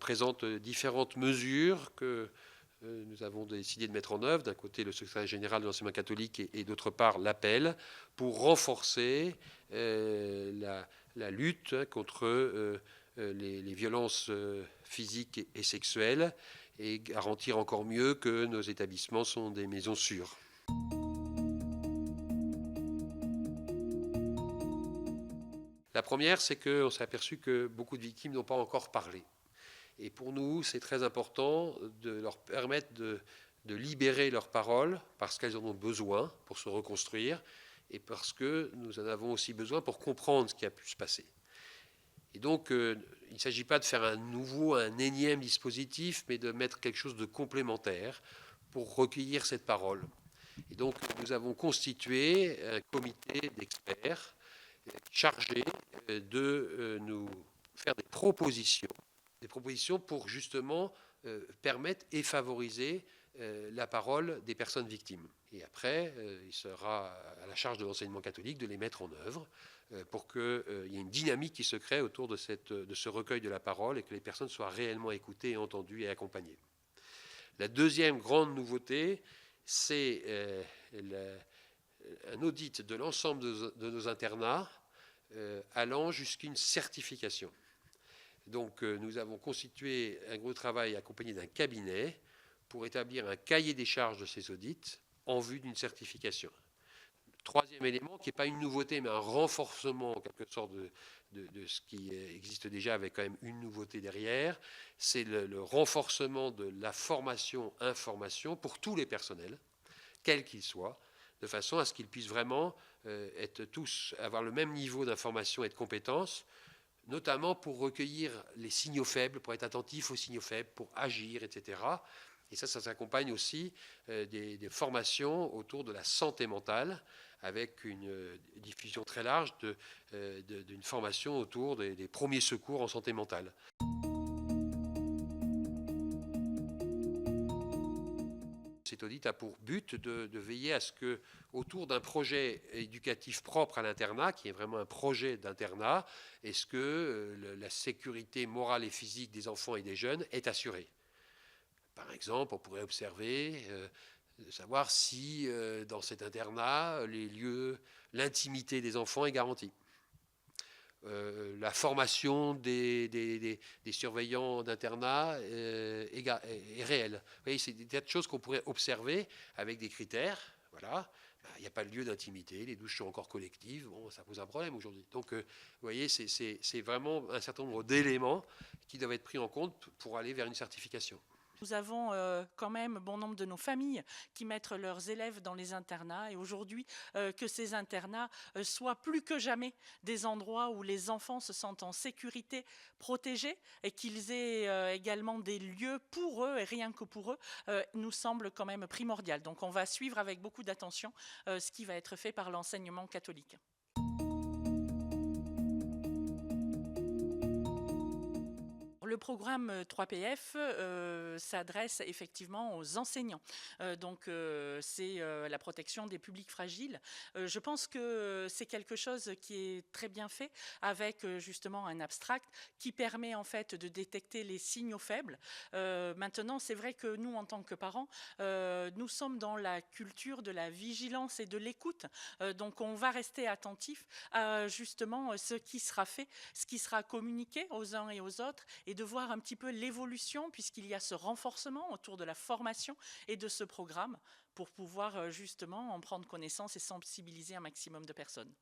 présente différentes mesures que nous avons décidé de mettre en œuvre. D'un côté, le secrétaire général de l'enseignement catholique et d'autre part, l'appel pour renforcer la lutte contre les violences physiques et sexuelles et garantir encore mieux que nos établissements sont des maisons sûres. La première, c'est qu'on s'est aperçu que beaucoup de victimes n'ont pas encore parlé. Et pour nous, c'est très important de leur permettre de libérer leurs paroles parce qu'elles en ont besoin pour se reconstruire et parce que nous en avons aussi besoin pour comprendre ce qui a pu se passer. Et donc, il ne s'agit pas de faire un énième dispositif, mais de mettre quelque chose de complémentaire pour recueillir cette parole. Et donc, nous avons constitué un comité d'experts chargé de nous faire des propositions pour justement permettre et favoriser la parole des personnes victimes. Et après, il sera à la charge de l'enseignement catholique de les mettre en œuvre pour qu'il y ait une dynamique qui se crée autour de ce recueil de la parole et que les personnes soient réellement écoutées et entendues et accompagnées. La deuxième grande nouveauté, c'est un audit de l'ensemble de nos internats allant jusqu'à une certification. Donc nous avons constitué un gros travail accompagné d'un cabinet pour établir un cahier des charges de ces audits en vue d'une certification. Troisième élément, qui n'est pas une nouveauté, mais un renforcement en quelque sorte de ce qui existe déjà avec quand même une nouveauté derrière, c'est le renforcement de la formation-information pour tous les personnels, quels qu'ils soient, de façon à ce qu'ils puissent vraiment être tous, avoir le même niveau d'information et de compétences, notamment pour recueillir les signaux faibles, pour être attentif aux signaux faibles, pour agir, etc. Et ça s'accompagne aussi des formations autour de la santé mentale, avec une diffusion très large d'une formation autour des premiers secours en santé mentale. Cet audit a pour but de veiller à ce que, autour d'un projet éducatif propre à l'internat, qui est vraiment un projet d'internat, est-ce que la sécurité morale et physique des enfants et des jeunes est assurée. Par exemple, on pourrait observer, savoir si dans cet internat, l'intimité des enfants est garantie. La formation des surveillants d'internat est réelle. Vous voyez, c'est des tas de choses qu'on pourrait observer avec des critères. Voilà. Il n'y a pas de lieu d'intimité, les douches sont encore collectives, bon, ça pose un problème aujourd'hui. Donc, vous voyez, c'est vraiment un certain nombre d'éléments qui doivent être pris en compte pour aller vers une certification. Nous avons quand même bon nombre de nos familles qui mettent leurs élèves dans les internats et aujourd'hui que ces internats soient plus que jamais des endroits où les enfants se sentent en sécurité, protégés et qu'ils aient également des lieux pour eux et rien que pour eux nous semble quand même primordial. Donc on va suivre avec beaucoup d'attention ce qui va être fait par l'enseignement catholique. Le programme 3PF s'adresse effectivement aux enseignants. C'est la protection des publics fragiles. Je pense que c'est quelque chose qui est très bien fait avec justement un abstract qui permet en fait de détecter les signaux faibles. Maintenant, c'est vrai que nous, en tant que parents, nous sommes dans la culture de la vigilance et de l'écoute. Donc, on va rester attentif à justement ce qui sera fait, ce qui sera communiqué aux uns et aux autres et de voir un petit peu l'évolution puisqu'il y a ce renforcement autour de la formation et de ce programme pour pouvoir justement en prendre connaissance et sensibiliser un maximum de personnes.